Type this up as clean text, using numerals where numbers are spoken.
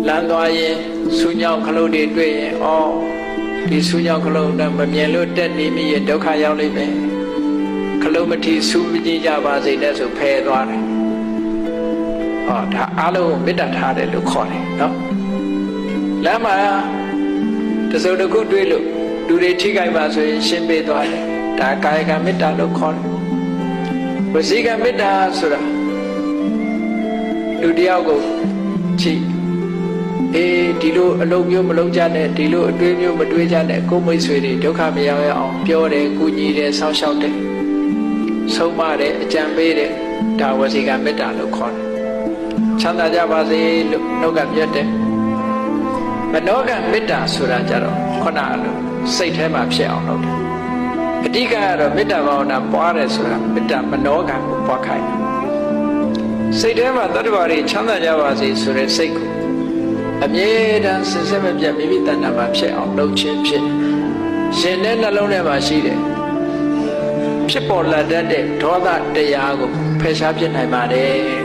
လမ်းသွားရင်ဆူညောင်းခလုတ်တွေတွေ့ရင်အော်ဒီဆူညောင်းခလုတ်နဲ့မမြင်လို့တက်နေမိရင်ဒုက္ခရောက်လိမ့်မယ်ခလုတ်မထီဆူမကြည့်ကြပါစေနဲ့ဆိုဖယ်သွားတယ်ဟောဒါအလုံးမေတ္တာထားတယ်လို့ခေါ်တယ်နော်လမ်းမှာတစုံတစ်ခုတွေ့လို့လူတွေထိခိုက်ပါဆိုရင်ရှင်းပေးသွားတယ်ဒါကာယကမေတ္တာလို့ခေါ်တယ်ဝစီကမေတ္တာဆိုတာလူတယောက်ကိုကြည့်ဒီလိုအလုံးမျိုးမလုံးကြနဲ့ဒီလိုအတွေးမျိုးမတွေးကြနဲ့ကိုယ်မိတ်ဆွေတွေဒုက္ခမရောက်ရအောင်ပြောတယ်ကူညီတယ်ဆောင်းရှောက်တယ်ဆုံးမတယ်အကြံပေးတယ်ဒါဝစီကမေတ္တာလို့ခေါ်တယ်ချမ်းသာကြပါစေလို့နှုတ်ကမြတ်တယ်မနောကမေတ္တာဆိုတာကြတော့ခုနအလိုစိတ်ထဲမှာဖြစ်အောင်လုပ်တယ်အဓိကကတော့မေတ္တာဘာဝနာပွားတယ်ဆိုတာမေတ္တာမနောကကိုပွားခိုင်းတယ်စိတ်ထဲမှာတတ္တဝါတွေချမ်းသာကြပါစေဆိုတဲ့စိတ်ကိုအမြဲတမ်းစင်စစ်မပြတ်မိမိတဏ္ဍာမှာဖြစ်အောင်လုပ်ခြင်းဖြစ်ရှင်တဲ့နှလုံးထဲမှာရှိတယ်ဖြစ်ပေါ်လာတတ်တဲ့ဒေါသတရားကိုဖယ်ရှားပြစ်နိုင်ပါတယ်